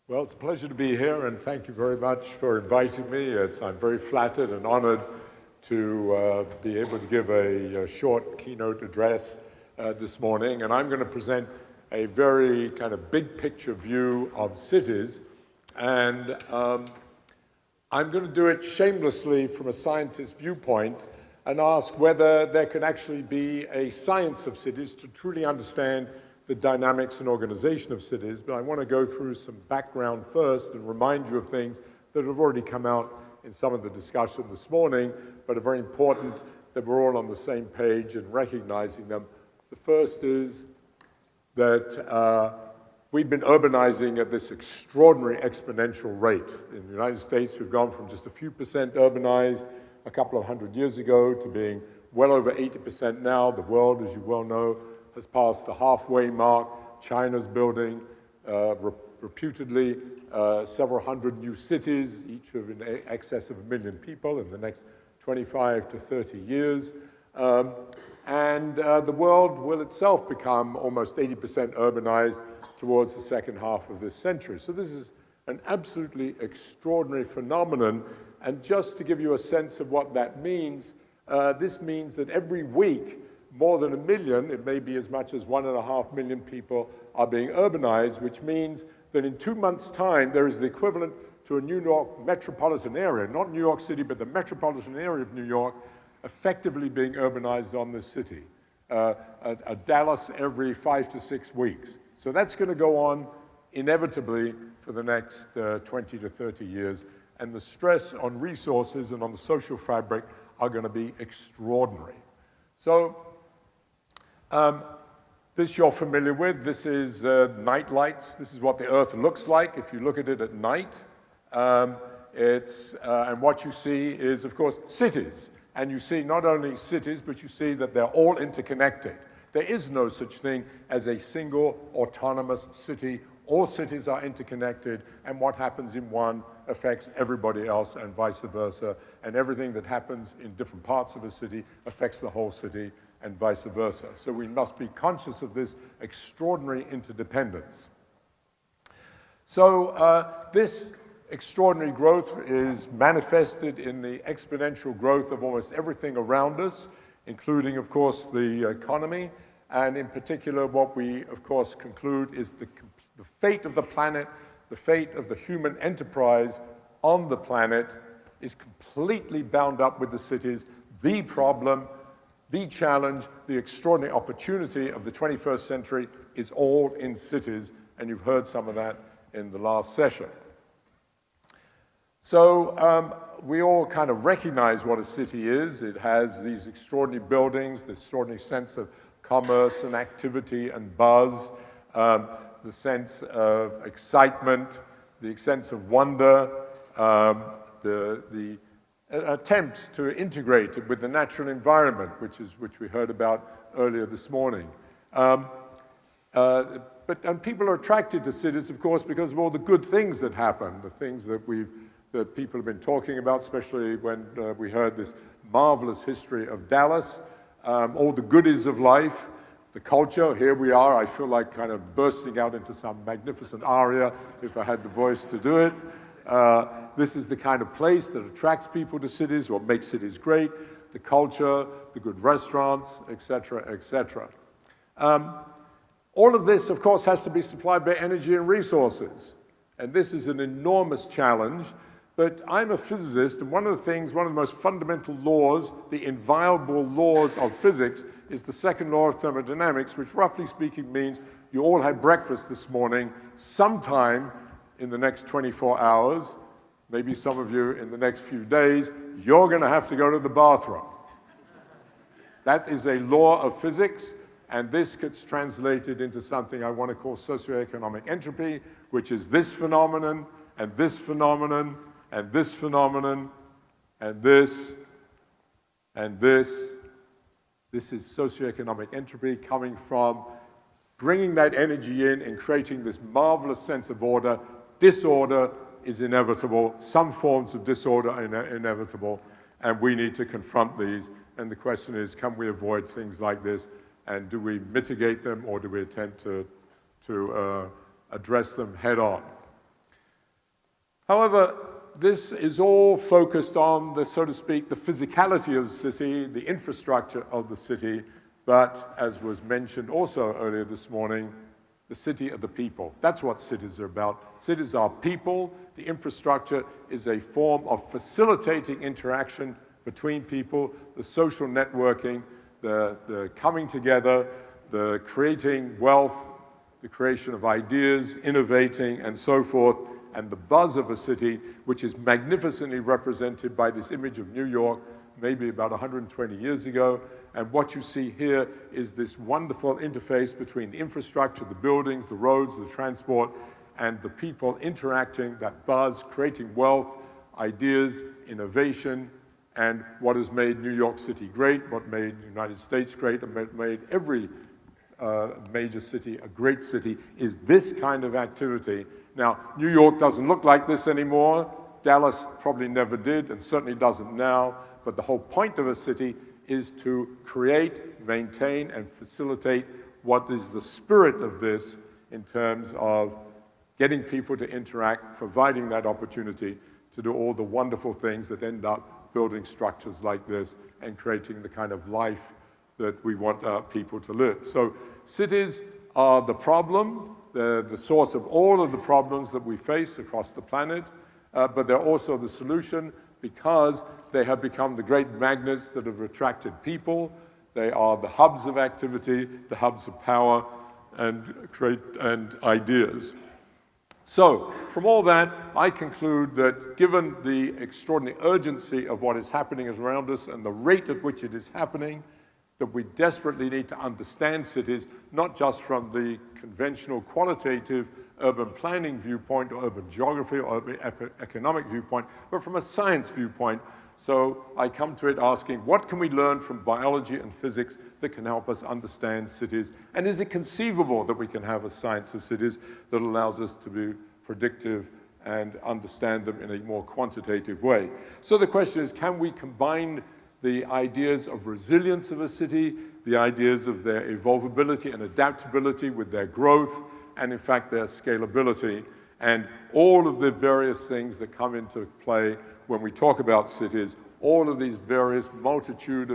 Well, it's a pleasure to be here, and thank you very much for inviting me. I'm very flattered and honored to be able to give a short keynote address this morning, and I'm going to present a very kind of big picture view of cities, and I'm going to do it shamelessly from a scientist viewpoint and ask whether there can actually be a science of cities to truly understand the dynamics and organization of cities. But I want to go through some background first and remind you of things that have already come out in some of the discussion this morning, but are very important that we're all on the same page and recognizing them. The first is that we've been urbanizing at this extraordinary exponential rate. In the United States, we've gone from just a few percent urbanized a couple of hundred years ago to being well over 80% now. The world, as you well know, has passed the halfway mark. China's building reputedly several hundred new cities, each of in excess of 1 million people in the next 25 to 30 years. And the world will itself become almost 80% urbanized towards the second half of this century. So this is an absolutely extraordinary phenomenon. And just to give you a sense of what that means, this means that every week, more than 1 million, it may be as much as 1.5 million people are being urbanized, which means that in 2 months' time, there is the equivalent to a New York metropolitan area, not New York City, but the metropolitan area of New York, effectively being urbanized on this city. A Dallas every 5 to 6 weeks. So that's going to go on inevitably for the next 20 to 30 years. And the stress on resources and on the social fabric are going to be extraordinary. So this you're familiar with. This is night lights. This is what the Earth looks like if you look at it at night. And what you see is, of course, cities. And you see not only cities, but you see that they're all interconnected. There is no such thing as a single autonomous city. All cities are interconnected, and what happens in one affects everybody else and vice versa. And everything that happens in different parts of a city affects the whole city and vice versa. So we must be conscious of this extraordinary interdependence. So this extraordinary growth is manifested in the exponential growth of almost everything around us, including, of course, the economy. And in particular, what we, of course, conclude is the fate of the planet, the fate of the human enterprise on the planet is completely bound up with the cities. The problem, the challenge, the extraordinary opportunity of the 21st century is all in cities, and you've heard some of that in the last session. So we all kind of recognize what a city is. It has these extraordinary buildings, this extraordinary sense of commerce and activity and buzz, the sense of excitement, the sense of wonder, the attempts to integrate it with the natural environment, which we heard about earlier this morning. And people are attracted to cities, of course, because of all the good things that happen, the things that people have been talking about, especially when we heard this marvelous history of Dallas, all the goodies of life, the culture. Here we are. I feel like kind of bursting out into some magnificent aria if I had the voice to do it. This is the kind of place that attracts people to cities, what makes cities great, the culture, the good restaurants, etc., etc. All of this, of course, has to be supplied by energy and resources. And this is an enormous challenge. But I'm a physicist, and one of the most fundamental laws, the inviolable laws of physics, is the second law of thermodynamics, which roughly speaking means you all had breakfast this morning sometime in the next 24 hours, maybe some of you in the next few days, you're going to have to go to the bathroom. That is a law of physics, and this gets translated into something I want to call socioeconomic entropy, which is this phenomenon, and this phenomenon, and this phenomenon, and this, and this. This is socioeconomic entropy coming from bringing that energy in and creating this marvelous sense of order. Disorder is inevitable. Some forms of disorder are inevitable, and we need to confront these. And the question is, can we avoid things like this, and do we mitigate them, or do we attempt to address them head on? However, this is all focused on the, so to speak, the physicality of the city, the infrastructure of the city, but as was mentioned also earlier this morning, the city of the people. That's what cities are about. Cities are people. The infrastructure is a form of facilitating interaction between people, the social networking, the coming together, the creating wealth, the creation of ideas, innovating, and so forth, and the buzz of a city, which is magnificently represented by this image of New York, maybe about 120 years ago. And what you see here is this wonderful interface between the infrastructure, the buildings, the roads, the transport, and the people interacting, that buzz, creating wealth, ideas, innovation, and what has made New York City great, what made the United States great, and made every major city a great city, is this kind of activity. Now, New York doesn't look like this anymore. Dallas probably never did, and certainly doesn't now. But the whole point of a city is to create, maintain, and facilitate what is the spirit of this in terms of getting people to interact, providing that opportunity to do all the wonderful things that end up building structures like this and creating the kind of life that we want our people to live. So cities are the problem. They're the source of all of the problems that we face across the planet, but they're also the solution because they have become the great magnets that have attracted people. They are the hubs of activity, the hubs of power, and ideas. So, from all that, I conclude that given the extraordinary urgency of what is happening around us and the rate at which it is happening, that we desperately need to understand cities, not just from the conventional qualitative urban planning viewpoint or urban geography or urban economic viewpoint, but from a science viewpoint. So I come to it asking, what can we learn from biology and physics that can help us understand cities? And is it conceivable that we can have a science of cities that allows us to be predictive and understand them in a more quantitative way? So the question is, can we combine the ideas of resilience of a city, the ideas of their evolvability and adaptability with their growth, and in fact their scalability, and all of the various things that come into play when we talk about cities, all of these various multitude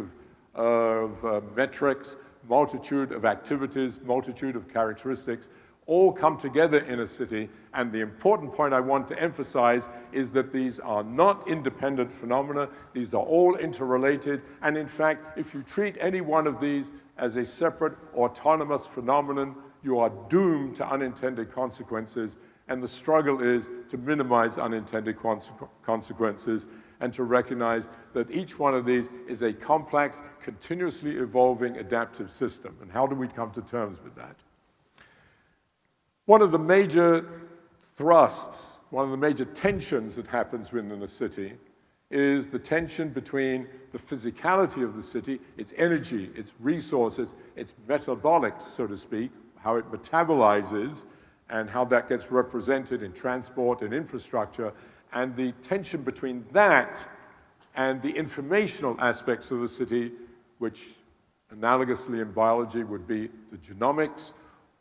of metrics, multitude of activities, multitude of characteristics, all come together in a city. And the important point I want to emphasize is that these are not independent phenomena. These are all interrelated. And in fact, if you treat any one of these as a separate autonomous phenomenon, you are doomed to unintended consequences. And the struggle is to minimize unintended consequences and to recognize that each one of these is a complex, continuously evolving adaptive system. And how do we come to terms with that? One of the major thrusts, one of the major tensions that happens within a city is the tension between the physicality of the city, its energy, its resources, its metabolics, so to speak, how it metabolizes, and how that gets represented in transport and infrastructure, and the tension between that and the informational aspects of the city, which analogously in biology would be the genomics,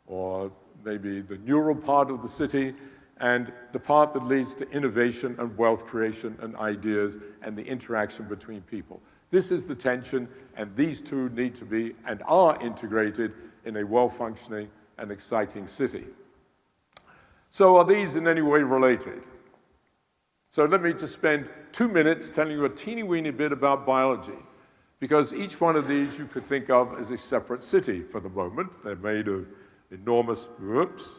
or maybe the neural part of the city, and the part that leads to innovation and wealth creation and ideas and the interaction between people. This is the tension, and these two need to be and are integrated in a well-functioning and exciting city. So are these in any way related? So let me just spend 2 minutes telling you a teeny-weeny bit about biology, because each one of these you could think of as a separate city for the moment. They're made of enormous, whoops,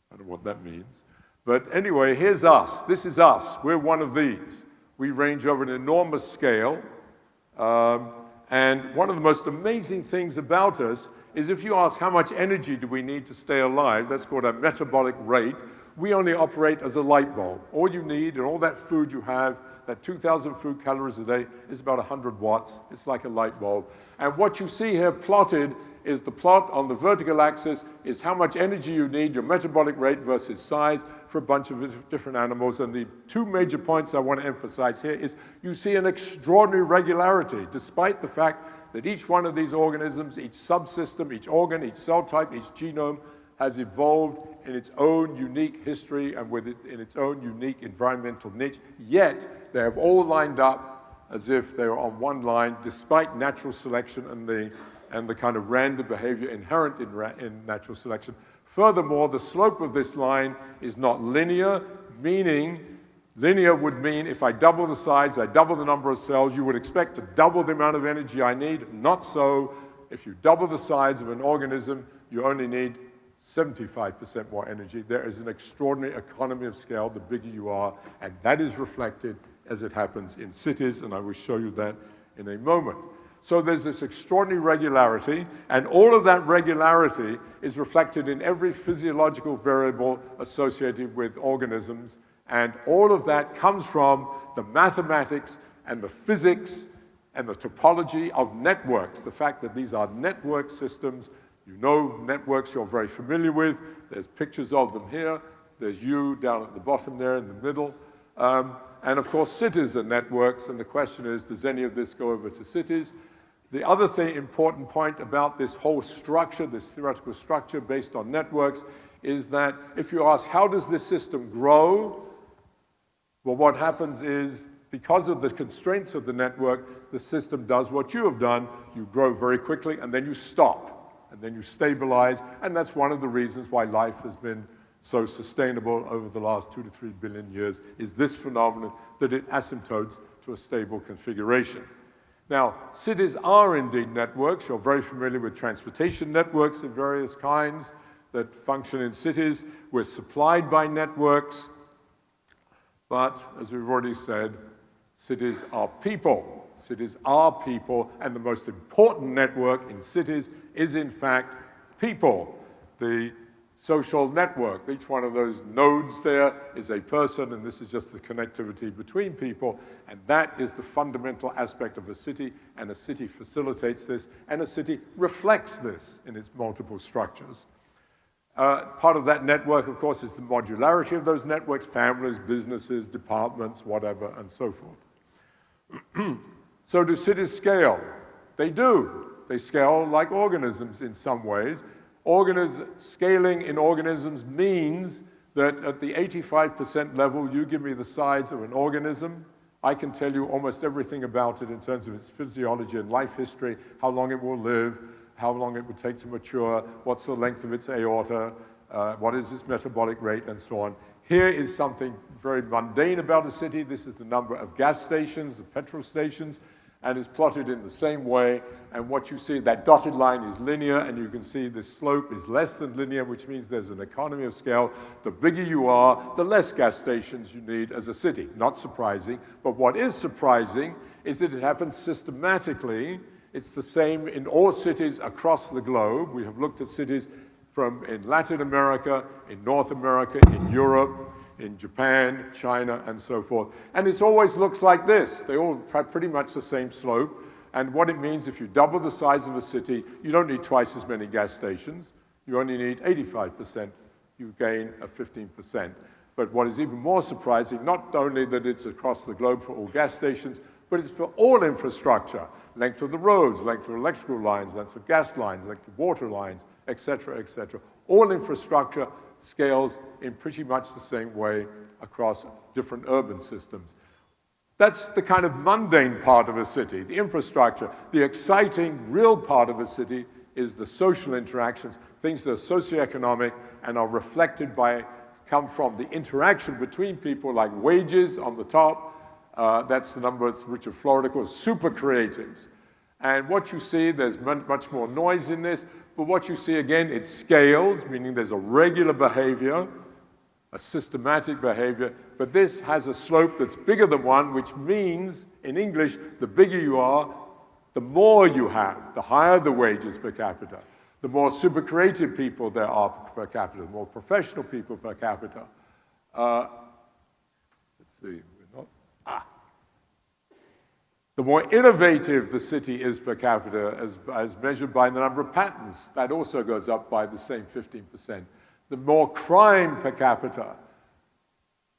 I don't know what that means. But anyway, here's us. This is us. We're one of these. We range over an enormous scale. And one of the most amazing things about us is if you ask how much energy do we need to stay alive, that's called our metabolic rate, we only operate as a light bulb. All you need and all that food you have, that 2,000 food calories a day, is about 100 watts. It's like a light bulb. And what you see here plotted is the plot on the vertical axis is how much energy you need, your metabolic rate versus size for a bunch of different animals. And the two major points I want to emphasize here is you see an extraordinary regularity, despite the fact that each one of these organisms, each subsystem, each organ, each cell type, each genome has evolved in its own unique history and in its own unique environmental niche, yet they have all lined up as if they are on one line, despite natural selection and the kind of random behavior inherent in natural selection. Furthermore, the slope of this line is not linear, meaning linear would mean if I double the size, I double the number of cells, you would expect to double the amount of energy I need. Not so. If you double the size of an organism, you only need 75% more energy. There is an extraordinary economy of scale the bigger you are, and that is reflected as it happens in cities, and I will show you that in a moment. So there's this extraordinary regularity, and all of that regularity is reflected in every physiological variable associated with organisms, and all of that comes from the mathematics and the physics and the topology of networks, the fact that these are network systems. You know networks you're very familiar with. There's pictures of them here. There's you down at the bottom there in the middle. And of course, cities are networks, and the question is, does any of this go over to cities? The other important point about this whole structure, this theoretical structure based on networks, is that if you ask, how does this system grow? Well, what happens is, because of the constraints of the network, the system does what you have done. You grow very quickly, and then you stop, and then you stabilize, and that's one of the reasons why life has been so sustainable over the last 2 to 3 billion years, is this phenomenon that it asymptotes to a stable configuration. Now, cities are indeed networks. You're very familiar with transportation networks of various kinds that function in cities. We're supplied by networks, but as we've already said, cities are people. Cities are people, and the most important network in cities is, in fact, people. The social network, each one of those nodes there is a person, and this is just the connectivity between people, and that is the fundamental aspect of a city, and a city facilitates this, and a city reflects this in its multiple structures. Part of that network, of course, is the modularity of those networks, families, businesses, departments, whatever, and so forth. So do cities scale? They do. They scale like organisms in some ways. Scaling in organisms means that at the 85% level, you give me the size of an organism, I can tell you almost everything about it in terms of its physiology and life history, how long it will live, how long it will take to mature, what's the length of its aorta, what is its metabolic rate, and so on. Here is something very mundane about a city. This is the number of gas stations, the petrol stations, and is plotted in the same way. And what you see, that dotted line is linear, and you can see the slope is less than linear, which means there's an economy of scale. The bigger you are, the less gas stations you need as a city. Not surprising, but what is surprising is that it happens systematically. It's the same in all cities across the globe. We have looked at cities in Latin America, in North America, in Europe, in Japan, China, and so forth. And it always looks like this. They all have pretty much the same slope. And what it means, if you double the size of a city, you don't need twice as many gas stations. You only need 85%. You gain a 15%. But what is even more surprising, not only that it's across the globe for all gas stations, but it's for all infrastructure. Length of the roads, length of electrical lines, length of gas lines, length of water lines, et cetera, et cetera. All infrastructure scales in pretty much the same way across different urban systems. That's the kind of mundane part of a city, the infrastructure. The exciting, real part of a city is the social interactions, things that are socioeconomic and are reflected come from the interaction between people, like wages on the top. That's the number Richard Florida calls super creatives. And what you see, there's much more noise in this, but what you see again, it scales, meaning there's a regular behavior, a systematic behavior, but this has a slope that's bigger than 1, which means, in English, the bigger you are, the more you have, the higher the wages per capita, the more super creative people there are per capita, the more professional people per capita. Let's see, the more innovative the city is per capita, as measured by the number of patents, that also goes up by the same 15%. The more crime per capita,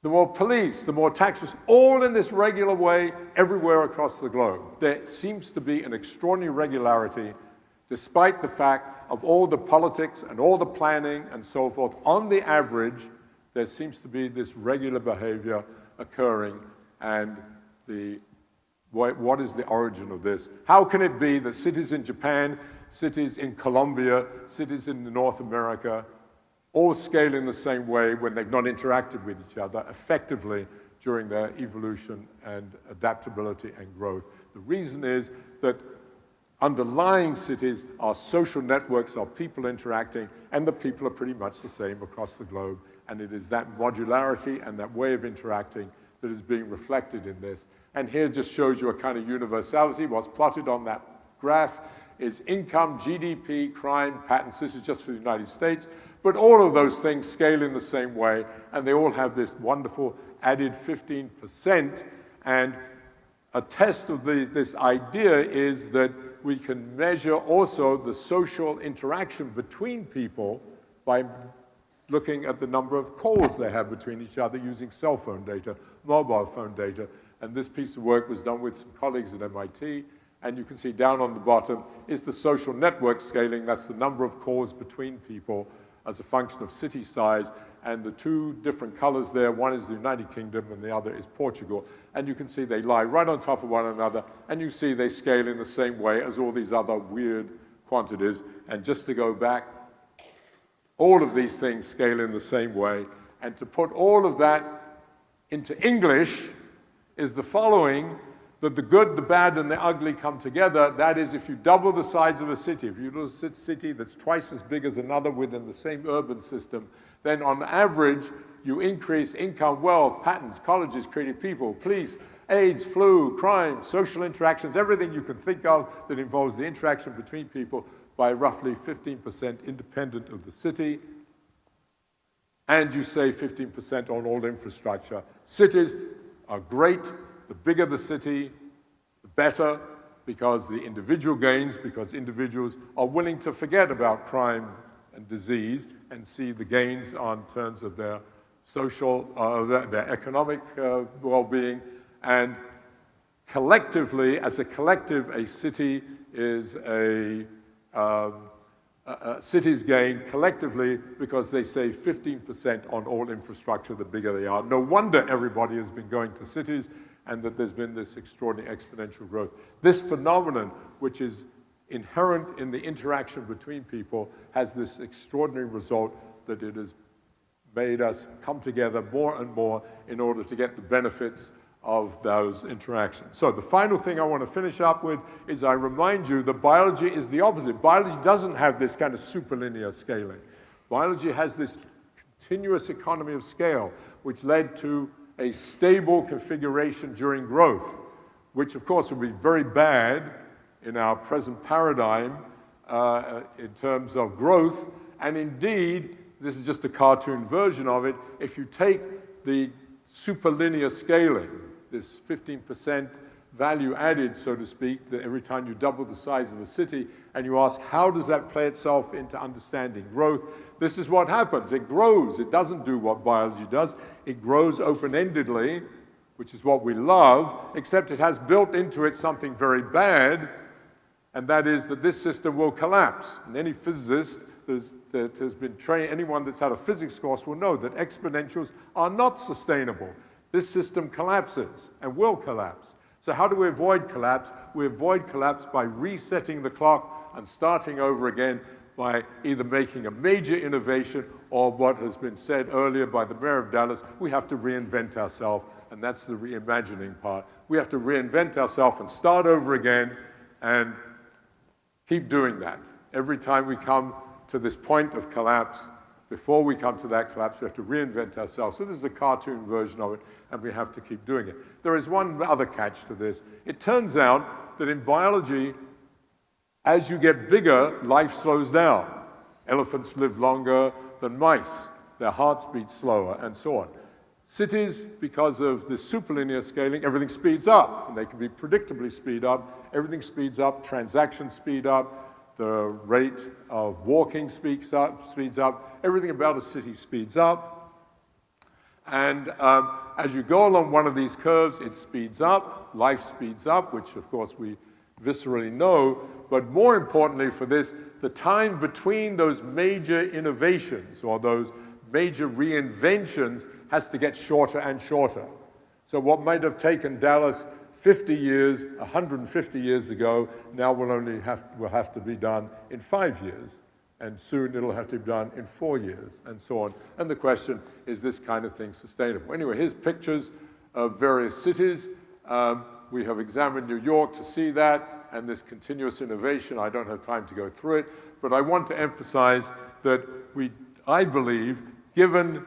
the more police, the more taxes, all in this regular way everywhere across the globe. There seems to be an extraordinary regularity, despite the fact of all the politics and all the planning and so forth, on the average, there seems to be this regular behavior occurring. And what is the origin of this? How can it be that cities in Japan, cities in Colombia, cities in North America, all scale in the same way when they've not interacted with each other effectively during their evolution and adaptability and growth? The reason is that underlying cities are social networks, are people interacting, and the people are pretty much the same across the globe. And it is that modularity and that way of interacting that is being reflected in this. And here just shows you a kind of universality. What's plotted on that graph is income, GDP, crime, patterns. This is just for the United States. But all of those things scale in the same way, and they all have this wonderful added 15%. And a test of this idea is that we can measure also the social interaction between people by looking at the number of calls they have between each other using cell phone data, mobile phone data. And this piece of work was done with some colleagues at MIT. And you can see down on the bottom is the social network scaling. That's the number of calls between people as a function of city size. And the two different colors there, one is the United Kingdom and the other is Portugal. And you can see they lie right on top of one another, and you see they scale in the same way as all these other weird quantities. And just to go back, all of these things scale in the same way. And to put all of that into English is the following, that the good, the bad, and the ugly come together. That is, if you double the size of a city, if you do a city that's twice as big as another within the same urban system, then on average, you increase income, wealth, patents, colleges, creative people, police, AIDS, flu, crime, social interactions, everything you can think of that involves the interaction between people by roughly 15% independent of the city. And you save 15% on all infrastructure. Cities are great. The bigger the city, the better, because the individual gains, because individuals are willing to forget about crime and disease and see the gains on terms of their social, their economic well-being. And collectively, as a collective, a city is cities gain collectively because they save 15% on all infrastructure the bigger they are. No wonder everybody has been going to cities and that there's been this extraordinary exponential growth. This phenomenon, which is inherent in the interaction between people, has this extraordinary result that it has made us come together more and more in order to get the benefits of those interactions. So the final thing I want to finish up with is I remind you that biology is the opposite. Biology doesn't have this kind of superlinear scaling. Biology has this continuous economy of scale, which led to a stable configuration during growth, which of course would be very bad in our present paradigm in terms of growth. And indeed, this is just a cartoon version of it. If you take the superlinear scaling, this 15% value added, so to speak, that every time you double the size of a city, and you ask, how does that play itself into understanding growth? This is what happens. It grows. It doesn't do what biology does. It grows open-endedly, which is what we love, except it has built into it something very bad, and that is that this system will collapse. And any physicist that has been trained, anyone that's had a physics course will know that exponentials are not sustainable. This system collapses and will collapse. So how do we avoid collapse? We avoid collapse by resetting the clock and starting over again by either making a major innovation or what has been said earlier by the mayor of Dallas, we have to reinvent ourselves, and that's the reimagining part. We have to reinvent ourselves and start over again and keep doing that. Every time we come to this point of collapse, before we come to that collapse, we have to reinvent ourselves. So this is a cartoon version of it, and we have to keep doing it. There is one other catch to this. It turns out that in biology, as you get bigger, life slows down. Elephants live longer than mice. Their hearts beat slower, and so on. Cities, because of the superlinear scaling, everything speeds up, and they can be predictably speed up. Everything speeds up, transactions speed up, the rate of walking speeds up, everything about a city speeds up. And as you go along one of these curves, it speeds up, life speeds up, which of course we viscerally know, but more importantly for this, the time between those major innovations or those major reinventions has to get shorter and shorter. So what might have taken Dallas 50 years, 150 years ago, now will have to be done in 5 years. And soon it'll have to be done in 4 years, and so on. And the question, is this kind of thing sustainable? Anyway, here's pictures of various cities. We have examined New York to see that, and this continuous innovation. I don't have time to go through it, but I want to emphasize that I believe, given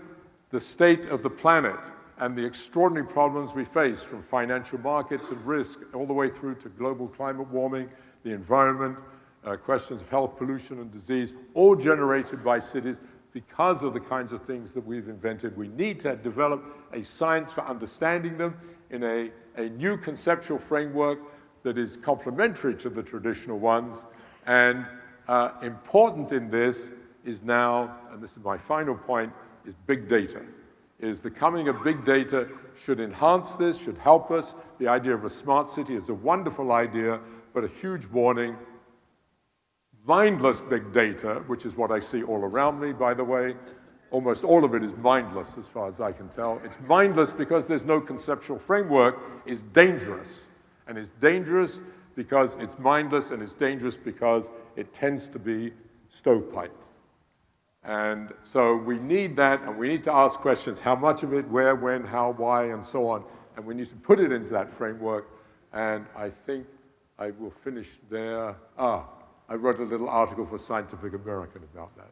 the state of the planet and the extraordinary problems we face, from financial markets and risk all the way through to global climate warming, the environment, questions of health, pollution, and disease, all generated by cities because of the kinds of things that we've invented. We need to develop a science for understanding them in a new conceptual framework that is complementary to the traditional ones. And important in this is now, and this is my final point, is big data. The coming of big data should enhance this, should help us. The idea of a smart city is a wonderful idea, but a huge warning. Mindless big data, which is what I see all around me, by the way. Almost all of it is mindless, as far as I can tell. It's mindless because there's no conceptual framework. It's dangerous. And it's dangerous because it's mindless, and it's dangerous because it tends to be stovepiped. And so we need that, and we need to ask questions: how much of it, where, when, how, why, and so on. And we need to put it into that framework. And I think I will finish there. I wrote a little article for Scientific American about that.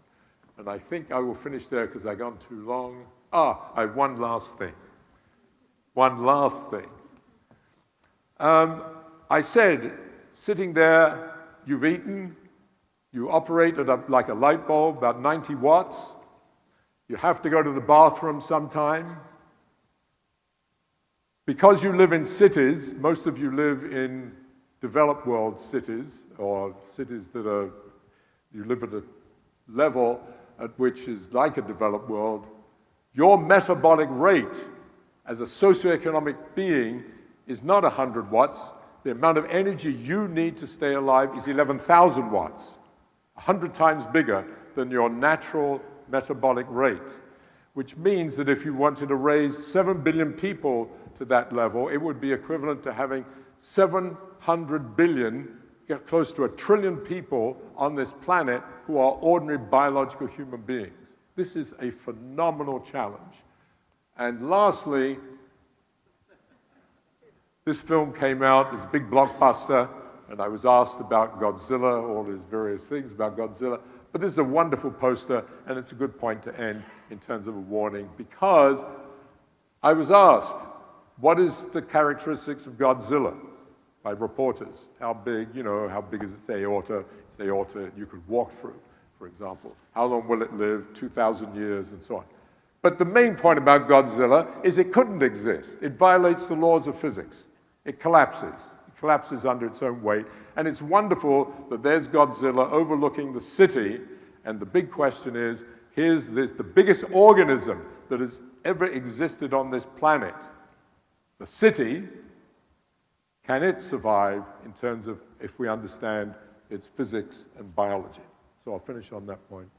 And I think I will finish there because I've gone too long. I have one last thing. One last thing. I said, sitting there, you've eaten, you operate at like a light bulb, about 90 watts. You have to go to the bathroom sometime. Because you live in cities, most of you live in developed world cities, or cities that you live at a level at which is like a developed world, your metabolic rate as a socioeconomic being is not 100 watts. The amount of energy you need to stay alive is 11,000 watts, 100 times bigger than your natural metabolic rate, which means that if you wanted to raise 7 billion people to that level, it would be equivalent to having 700 billion, close to 1 trillion people on this planet who are ordinary biological human beings. This is a phenomenal challenge. And lastly, this film came out, this big blockbuster, and I was asked about Godzilla, all these various things about Godzilla. But this is a wonderful poster, and it's a good point to end in terms of a warning, because I was asked, what is the characteristics of Godzilla? By reporters. How big is its aorta? Its aorta you could walk through, for example. How long will it live? 2,000 years, and so on. But the main point about Godzilla is it couldn't exist. It violates the laws of physics. It collapses. It collapses under its own weight. And it's wonderful that there's Godzilla overlooking the city, and the big question is, here's the biggest organism that has ever existed on this planet. The city, can it survive in terms of if we understand its physics and biology? So I'll finish on that point.